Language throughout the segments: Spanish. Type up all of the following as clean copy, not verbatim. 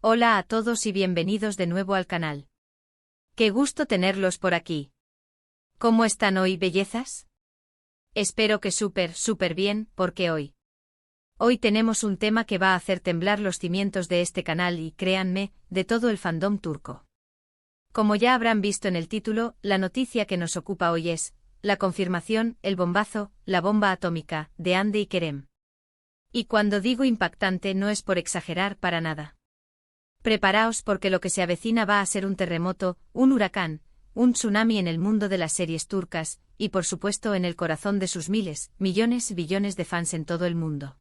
Hola a todos y bienvenidos de nuevo al canal. Qué gusto tenerlos por aquí. ¿Cómo están hoy, bellezas? Espero que súper bien, porque hoy tenemos un tema que va a hacer temblar los cimientos de este canal y, créanme, de todo el fandom turco. Como ya habrán visto en el título, la noticia que nos ocupa hoy es la confirmación, el bombazo, la bomba atómica, de Hande y Kerem. Y cuando digo impactante no es por exagerar para nada. Preparaos porque lo que se avecina va a ser un terremoto, un huracán, un tsunami en el mundo de las series turcas, y por supuesto en el corazón de sus miles, millones, billones de fans en todo el mundo.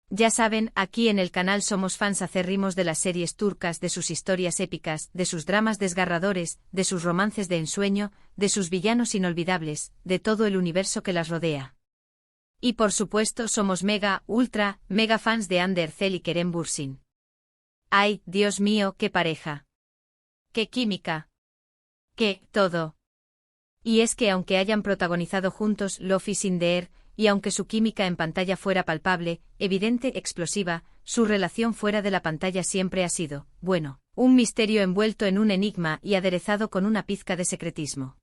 Ya saben, aquí en el canal somos fans acérrimos de las series turcas, de sus historias épicas, de sus dramas desgarradores, de sus romances de ensueño, de sus villanos inolvidables, de todo el universo que las rodea. Y por supuesto somos mega fans de Hande Erçel y Kerem Bürsin. ¡Ay, Dios mío, qué pareja! ¡Qué química! ¡Qué todo! Y es que aunque hayan protagonizado juntos Love is in the Air, y aunque su química en pantalla fuera palpable, evidente, explosiva, su relación fuera de la pantalla siempre ha sido, bueno, un misterio envuelto en un enigma y aderezado con una pizca de secretismo.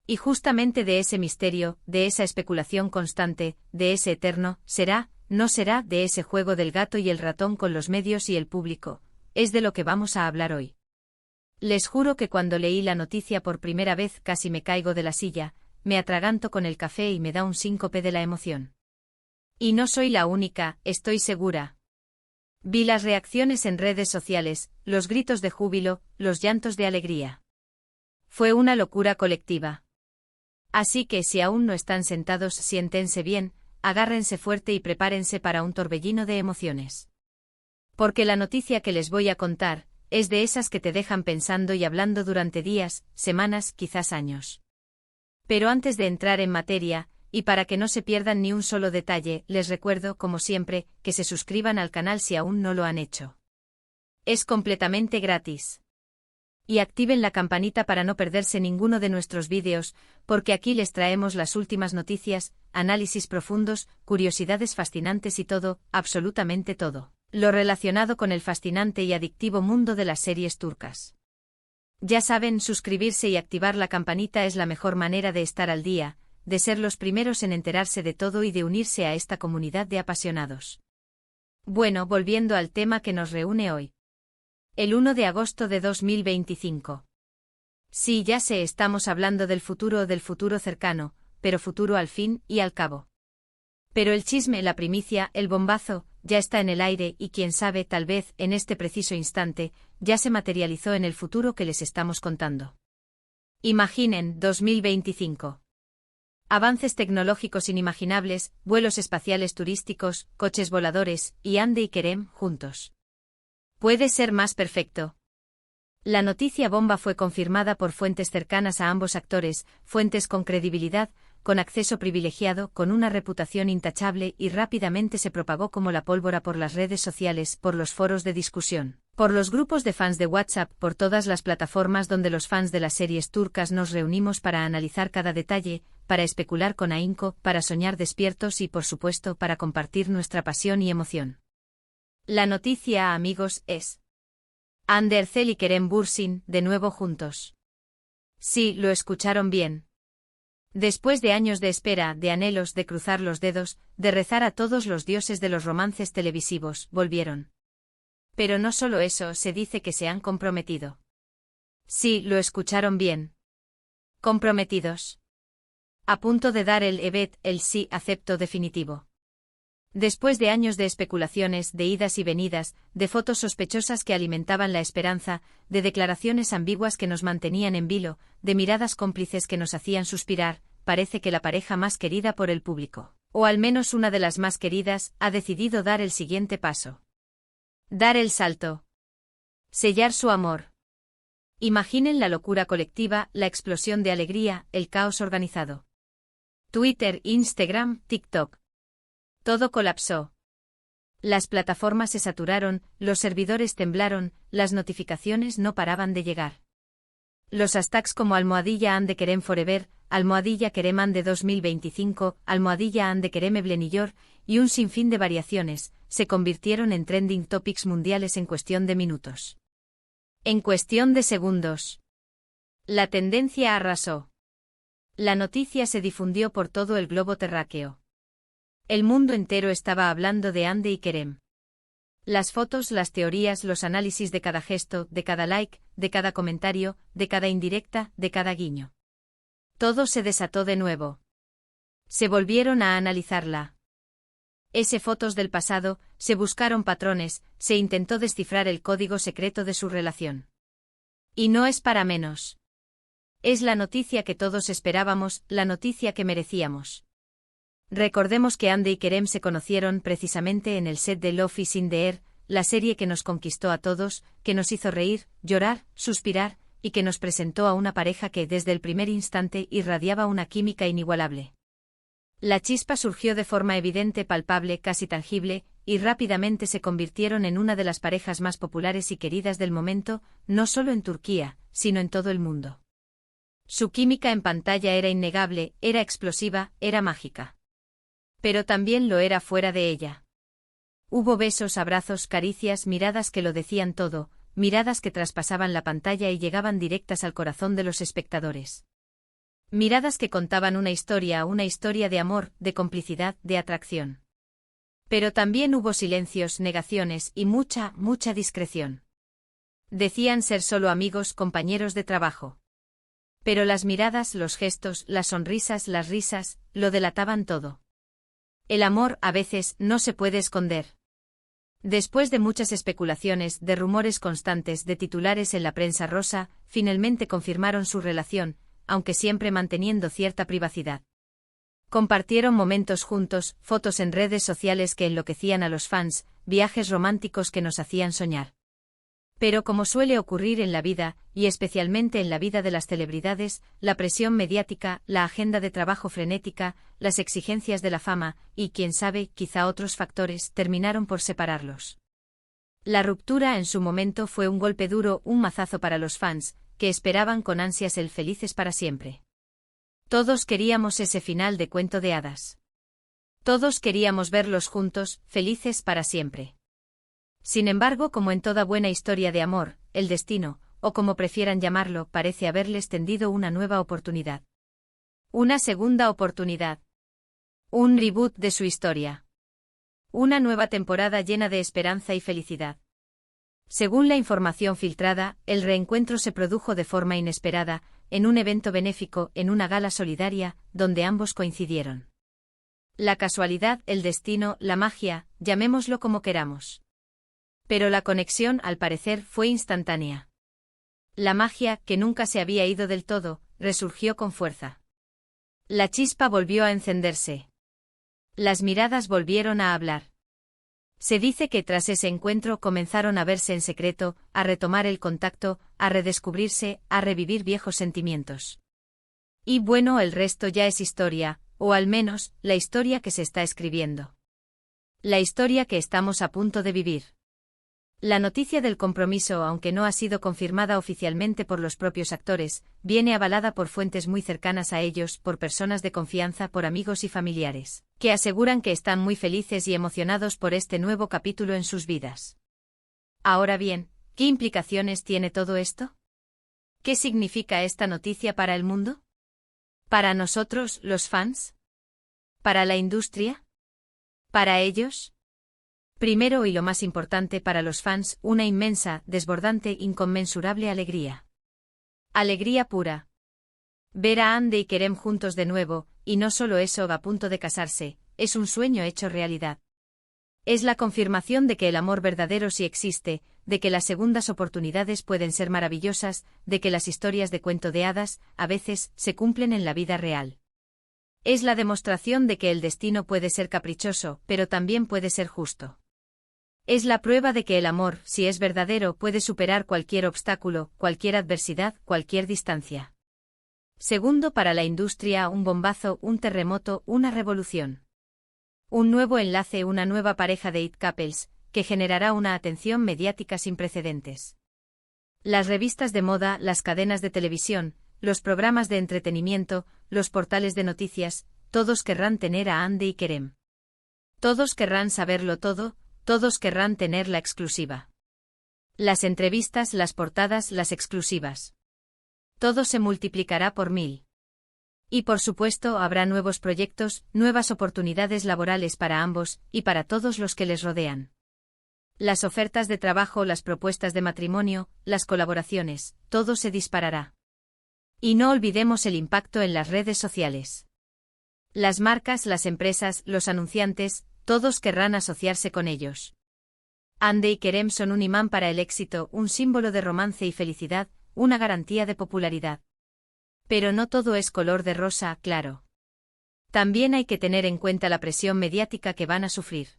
Y justamente de ese misterio, de esa especulación constante, de ese eterno, será, no será, de ese juego del gato y el ratón con los medios y el público, es de lo que vamos a hablar hoy. Les juro que cuando leí la noticia por primera vez casi me caigo de la silla, me atraganto con el café y me da un síncope de la emoción. Y no soy la única, estoy segura. Vi las reacciones en redes sociales, los gritos de júbilo, los llantos de alegría. Fue una locura colectiva. Así que si aún no están sentados, siéntense bien, agárrense fuerte y prepárense para un torbellino de emociones. Porque la noticia que les voy a contar es de esas que te dejan pensando y hablando durante días, semanas, quizás años. Pero antes de entrar en materia, y para que no se pierdan ni un solo detalle, les recuerdo, como siempre, que se suscriban al canal si aún no lo han hecho. Es completamente gratis. Y activen la campanita para no perderse ninguno de nuestros vídeos, porque aquí les traemos las últimas noticias, análisis profundos, curiosidades fascinantes y todo, absolutamente todo, lo relacionado con el fascinante y adictivo mundo de las series turcas. Ya saben, suscribirse y activar la campanita es la mejor manera de estar al día, de ser los primeros en enterarse de todo y de unirse a esta comunidad de apasionados. Bueno, volviendo al tema que nos reúne hoy. El 1 de agosto de 2025. Sí, ya sé, estamos hablando del futuro cercano, pero futuro al fin y al cabo. Pero el chisme, la primicia, el bombazo, ya está en el aire y quién sabe, tal vez, en este preciso instante, ya se materializó en el futuro que les estamos contando. Imaginen, 2025. Avances tecnológicos inimaginables, vuelos espaciales turísticos, coches voladores, y Hande y Kerem, juntos. Puede ser más perfecto. La noticia bomba fue confirmada por fuentes cercanas a ambos actores, fuentes con credibilidad, con acceso privilegiado, con una reputación intachable y rápidamente se propagó como la pólvora por las redes sociales, por los foros de discusión, por los grupos de fans de WhatsApp, por todas las plataformas donde los fans de las series turcas nos reunimos para analizar cada detalle, para especular con ahínco, para soñar despiertos y, por supuesto, para compartir nuestra pasión y emoción. La noticia, amigos, es Hande Erçel y Kerem Bürsin, de nuevo juntos. Sí, lo escucharon bien. Después de años de espera, de anhelos, de cruzar los dedos, de rezar a todos los dioses de los romances televisivos, volvieron. Pero no solo eso, se dice que se han comprometido. Sí, lo escucharon bien. Comprometidos. A punto de dar el evet, el sí, acepto definitivo. Después de años de especulaciones, de idas y venidas, de fotos sospechosas que alimentaban la esperanza, de declaraciones ambiguas que nos mantenían en vilo, de miradas cómplices que nos hacían suspirar, parece que la pareja más querida por el público, o al menos una de las más queridas, ha decidido dar el siguiente paso. Dar el salto. Sellar su amor. Imaginen la locura colectiva, la explosión de alegría, el caos organizado. Twitter, Instagram, TikTok. Todo colapsó. Las plataformas se saturaron, los servidores temblaron, las notificaciones no paraban de llegar. Los hashtags como #Hande Kerem Forever, #Kerem Hande 2025, #Hande Kerem Evleniliyor, y un sinfín de variaciones, se convirtieron en trending topics mundiales en cuestión de minutos. En cuestión de segundos. La tendencia arrasó. La noticia se difundió por todo el globo terráqueo. El mundo entero estaba hablando de Hande y Kerem. Las fotos, las teorías, los análisis de cada gesto, de cada like, de cada comentario, de cada indirecta, de cada guiño. Todo se desató de nuevo. Se volvieron a analizarla. Fotos del pasado, se buscaron patrones, se intentó descifrar el código secreto de su relación. Y no es para menos. Es la noticia que todos esperábamos, la noticia que merecíamos. Recordemos que Hande y Kerem se conocieron precisamente en el set de Love is in the Air, la serie que nos conquistó a todos, que nos hizo reír, llorar, suspirar, y que nos presentó a una pareja que desde el primer instante irradiaba una química inigualable. La chispa surgió de forma evidente, palpable, casi tangible, y rápidamente se convirtieron en una de las parejas más populares y queridas del momento, no solo en Turquía, sino en todo el mundo. Su química en pantalla era innegable, era explosiva, era mágica. Pero también lo era fuera de ella. Hubo besos, abrazos, caricias, miradas que lo decían todo, miradas que traspasaban la pantalla y llegaban directas al corazón de los espectadores. Miradas que contaban una historia de amor, de complicidad, de atracción. Pero también hubo silencios, negaciones y mucha discreción. Decían ser solo amigos, compañeros de trabajo. Pero las miradas, los gestos, las sonrisas, las risas, lo delataban todo. El amor, a veces, no se puede esconder. Después de muchas especulaciones, de rumores constantes, de titulares en la prensa rosa, finalmente confirmaron su relación, aunque siempre manteniendo cierta privacidad. Compartieron momentos juntos, fotos en redes sociales que enloquecían a los fans, viajes románticos que nos hacían soñar. Pero como suele ocurrir en la vida, y especialmente en la vida de las celebridades, la presión mediática, la agenda de trabajo frenética, las exigencias de la fama, y quién sabe, quizá otros factores, terminaron por separarlos. La ruptura en su momento fue un golpe duro, un mazazo para los fans, que esperaban con ansias el felices para siempre. Todos queríamos ese final de cuento de hadas. Todos queríamos verlos juntos, felices para siempre. Sin embargo, como en toda buena historia de amor, el destino, o como prefieran llamarlo, parece haberles tendido una nueva oportunidad. Una segunda oportunidad. Un reboot de su historia. Una nueva temporada llena de esperanza y felicidad. Según la información filtrada, el reencuentro se produjo de forma inesperada, en un evento benéfico, en una gala solidaria, donde ambos coincidieron. La casualidad, el destino, la magia, llamémoslo como queramos. Pero la conexión, al parecer, fue instantánea. La magia, que nunca se había ido del todo, resurgió con fuerza. La chispa volvió a encenderse. Las miradas volvieron a hablar. Se dice que tras ese encuentro comenzaron a verse en secreto, a retomar el contacto, a redescubrirse, a revivir viejos sentimientos. Y bueno, el resto ya es historia, o al menos, la historia que se está escribiendo. La historia que estamos a punto de vivir. La noticia del compromiso, aunque no ha sido confirmada oficialmente por los propios actores, viene avalada por fuentes muy cercanas a ellos, por personas de confianza, por amigos y familiares, que aseguran que están muy felices y emocionados por este nuevo capítulo en sus vidas. Ahora bien, ¿qué implicaciones tiene todo esto? ¿Qué significa esta noticia para el mundo? ¿Para nosotros, los fans? ¿Para la industria? ¿Para ellos? Primero y lo más importante para los fans, una inmensa, desbordante, inconmensurable alegría. Alegría pura. Ver a Hande y Kerem juntos de nuevo, y no solo eso, a punto de casarse, es un sueño hecho realidad. Es la confirmación de que el amor verdadero sí existe, de que las segundas oportunidades pueden ser maravillosas, de que las historias de cuento de hadas, a veces, se cumplen en la vida real. Es la demostración de que el destino puede ser caprichoso, pero también puede ser justo. Es la prueba de que el amor, si es verdadero, puede superar cualquier obstáculo, cualquier adversidad, cualquier distancia. Segundo, para la industria, un bombazo, un terremoto, una revolución. Un nuevo enlace, una nueva pareja de it couples, que generará una atención mediática sin precedentes. Las revistas de moda, las cadenas de televisión, los programas de entretenimiento, los portales de noticias, todos querrán tener a Hande y Kerem. Todos querrán saberlo todo, todos querrán tener la exclusiva. Las entrevistas, las portadas, las exclusivas. Todo se multiplicará por 1000. Y por supuesto habrá nuevos proyectos, nuevas oportunidades laborales para ambos, y para todos los que les rodean. Las ofertas de trabajo, las propuestas de matrimonio, las colaboraciones, todo se disparará. Y no olvidemos el impacto en las redes sociales. Las marcas, las empresas, los anunciantes, todos querrán asociarse con ellos. Hande y Kerem son un imán para el éxito, un símbolo de romance y felicidad, una garantía de popularidad. Pero no todo es color de rosa, claro. También hay que tener en cuenta la presión mediática que van a sufrir.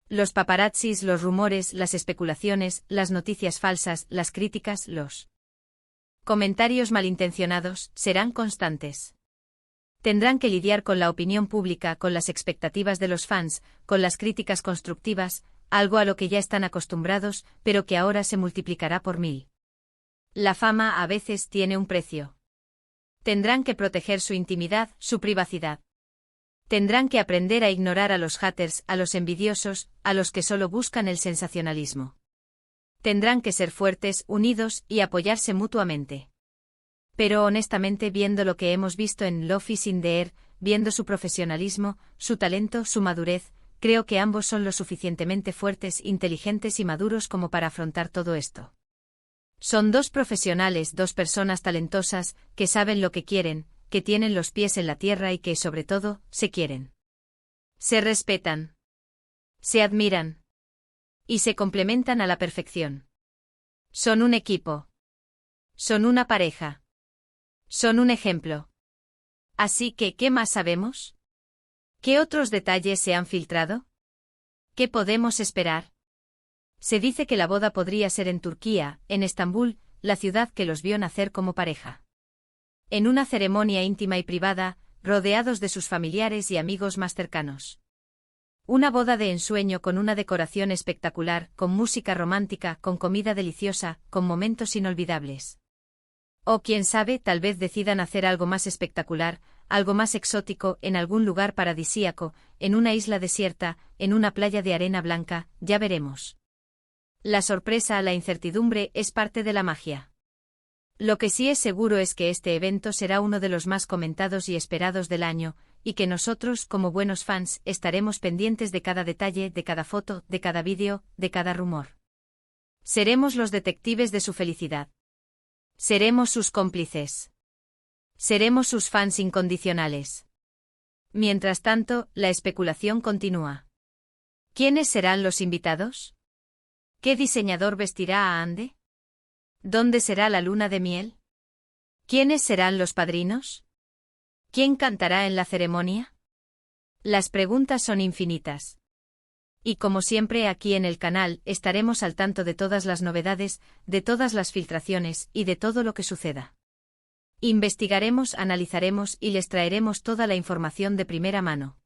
Los paparazzis, los rumores, las especulaciones, las noticias falsas, las críticas, los comentarios malintencionados, serán constantes. Tendrán que lidiar con la opinión pública, con las expectativas de los fans, con las críticas constructivas, algo a lo que ya están acostumbrados, pero que ahora se multiplicará por 1000. La fama a veces tiene un precio. Tendrán que proteger su intimidad, su privacidad. Tendrán que aprender a ignorar a los haters, a los envidiosos, a los que solo buscan el sensacionalismo. Tendrán que ser fuertes, unidos y apoyarse mutuamente. Pero honestamente, viendo lo que hemos visto en Love is in the Air, viendo su profesionalismo, su talento, su madurez, creo que ambos son lo suficientemente fuertes, inteligentes y maduros como para afrontar todo esto. Son dos profesionales, dos personas talentosas, que saben lo que quieren, que tienen los pies en la tierra y que, sobre todo, se quieren. Se respetan. Se admiran. Y se complementan a la perfección. Son un equipo. Son una pareja. Son un ejemplo. Así que, ¿qué más sabemos? ¿Qué otros detalles se han filtrado? ¿Qué podemos esperar? Se dice que la boda podría ser en Turquía, en Estambul, la ciudad que los vio nacer como pareja. En una ceremonia íntima y privada, rodeados de sus familiares y amigos más cercanos. Una boda de ensueño con una decoración espectacular, con música romántica, con comida deliciosa, con momentos inolvidables. O quién sabe, tal vez decidan hacer algo más espectacular, algo más exótico, en algún lugar paradisíaco, en una isla desierta, en una playa de arena blanca, ya veremos. La sorpresa, la incertidumbre, es parte de la magia. Lo que sí es seguro es que este evento será uno de los más comentados y esperados del año, y que nosotros, como buenos fans, estaremos pendientes de cada detalle, de cada foto, de cada vídeo, de cada rumor. Seremos los detectives de su felicidad. Seremos sus cómplices. Seremos sus fans incondicionales. Mientras tanto, la especulación continúa. ¿Quiénes serán los invitados? ¿Qué diseñador vestirá a Hande? ¿Dónde será la luna de miel? ¿Quiénes serán los padrinos? ¿Quién cantará en la ceremonia? Las preguntas son infinitas. Y como siempre aquí en el canal estaremos al tanto de todas las novedades, de todas las filtraciones y de todo lo que suceda. Investigaremos, analizaremos y les traeremos toda la información de primera mano.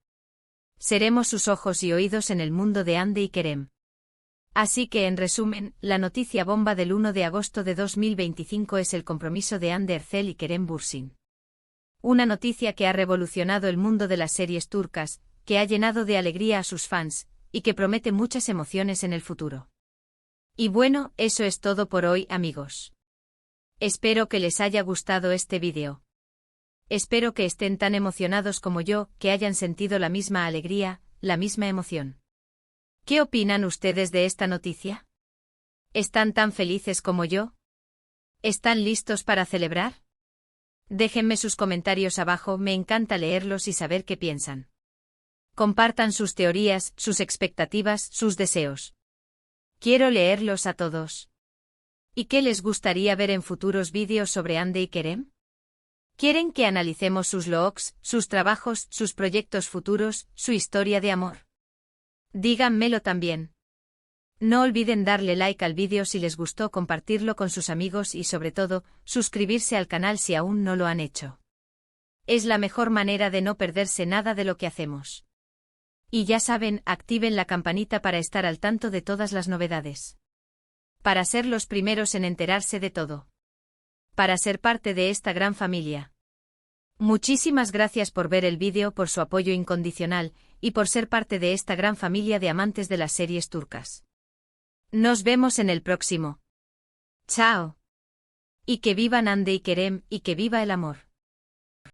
Seremos sus ojos y oídos en el mundo de Hande y Kerem. Así que en resumen, la noticia bomba del 1 de agosto de 2025 es el compromiso de Hande Erçel y Kerem Bürsin. Una noticia que ha revolucionado el mundo de las series turcas, que ha llenado de alegría a sus fans, y que promete muchas emociones en el futuro. Y bueno, eso es todo por hoy, amigos. Espero que les haya gustado este vídeo. Espero que estén tan emocionados como yo, que hayan sentido la misma alegría, la misma emoción. ¿Qué opinan ustedes de esta noticia? ¿Están tan felices como yo? ¿Están listos para celebrar? Déjenme sus comentarios abajo, me encanta leerlos y saber qué piensan. Compartan sus teorías, sus expectativas, sus deseos. Quiero leerlos a todos. ¿Y qué les gustaría ver en futuros vídeos sobre Hande y Kerem? ¿Quieren que analicemos sus looks, sus trabajos, sus proyectos futuros, su historia de amor? Díganmelo también. No olviden darle like al vídeo si les gustó, compartirlo con sus amigos y sobre todo, suscribirse al canal si aún no lo han hecho. Es la mejor manera de no perderse nada de lo que hacemos. Y ya saben, activen la campanita para estar al tanto de todas las novedades. Para ser los primeros en enterarse de todo. Para ser parte de esta gran familia. Muchísimas gracias por ver el vídeo, por su apoyo incondicional, y por ser parte de esta gran familia de amantes de las series turcas. Nos vemos en el próximo. Chao. Y que vivan Hande y Kerem, y que viva el amor.